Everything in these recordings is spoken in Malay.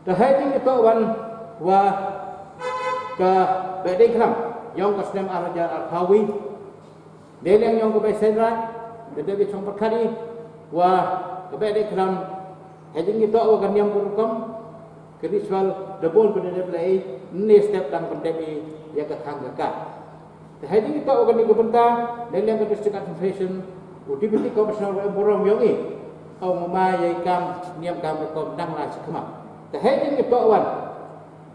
Terhadap itu wan wa ke bedeng kelam yang kesem araja al-Hawi deleng yang ke besenra dedebi chong perkari wa ke bedeng kelam heding itu wa kan yang berukum kerisual debol berdebel ai ni step dan pendebi ya ke thangga terhadap itu wa kan kebentar deleng ke district administration udibiti komisioner borom yongi au memayai kam niam kam bekom dang la sekema terhadap itu wan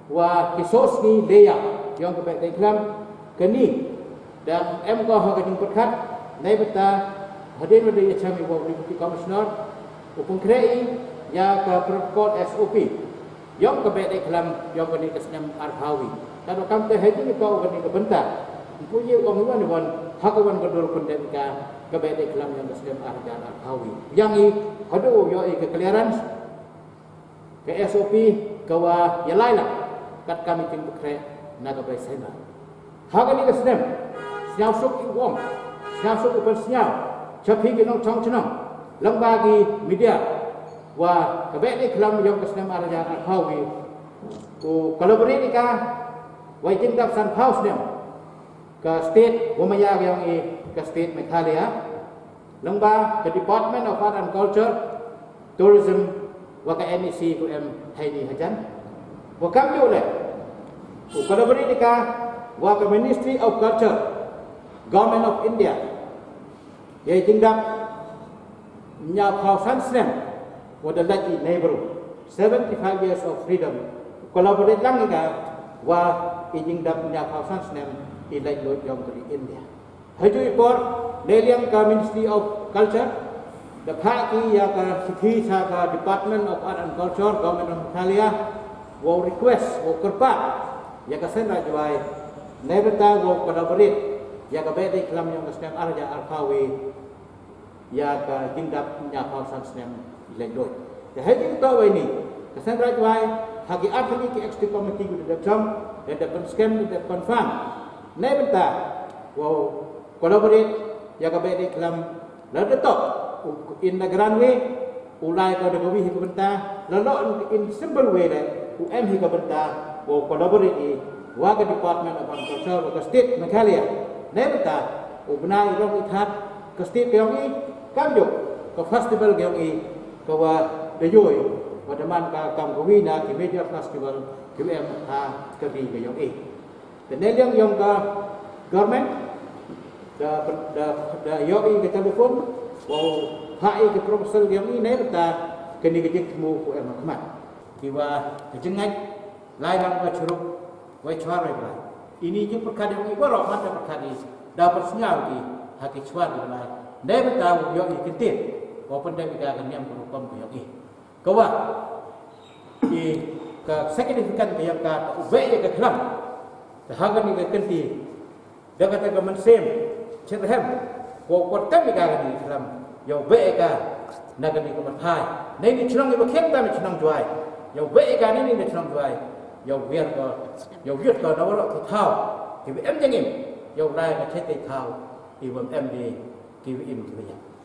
wa kisos ni leya yang kebet iklam keni dan MK hakating perkat nai beta hadir pada yachami wa deputy commissioner upun krei ya ke protokol SOP yang kebet iklam yang kini kesnam arhawi kalau kam teh haji kau kini kebentar punya orang wan hakawan kedul pendeka kebet iklam yang kesnam arhawi yang i hadu yo ke clearance ke SOP kawa ya laila kat kami ting bekre naga bai sena haga ni kesem siau suk iwong siau suk upal siau chapi ke nong chong chnong lambagi media wa kabe ni kelam yang kesem araja hawi ku collaborate ka wai ting dap san house nem ka state wamaya yang ke state Meghalaya lamba ke department of art and culture tourism wa ka NEC ku haini hajan wakam yo le collaborate ka wa ka Ministry of Culture Government of India ye tingdap nya khausan snem wa the lucky neighbor 75 years of freedom collaborate lang ka wa tingdap nya khausan snem ilai lo jong dari India haju ipor leliang ka Ministry of Culture the phaki ya ka sithi sa ka Department of Art and Culture Government of Meghalaya wo request wo kerpa ya ka sen rajwai nebeta wo collaborate ya ka bede kelam yang kesem arja arkawi ya ka jingdap nya khausan snem lendoi the heading to ini kesen rajwai hagi afli ki executive committee ku de jam de scam de confirm nebeta wo collaborate ya ka bede kelam ladetok in the grand way ulai ka de gowi hikbenta lalo in simple way le UM hi kabenta wo collaborate wa ka Department of Agriculture wa ka State Meghalaya nebta ubnai rong ithat ka state yong i kamjo ka festival yong i ka wa deyoy wa daman ka kam gowina ki major festival ki ha ka bi ka yong i tenelyang yong ka government da yong i ka telefon wo hai ki proposal yong i nebta kini gejek mu ku makmat kiwa jengai lain ba curug wai chwar bai ini je perkara yang ibarok mata perkara dapat senyal di hati chwar bai dai betaw yo ikitit ko pandai ka kanyam ko pam ko yo kawa i ka signifikan ka yang ka ube ya ka kelam tahagan ni ka kenti daga ta man sem chethem ko kortam ka ni kelam yo be ka nagani ko mathai nei ni chnong ni ba khem ta ni chnong juai yo be ka ni ni chnong juai yo viet ko no ro thao ki em jengim yo lai ka chet thao i bom em đi ki im ki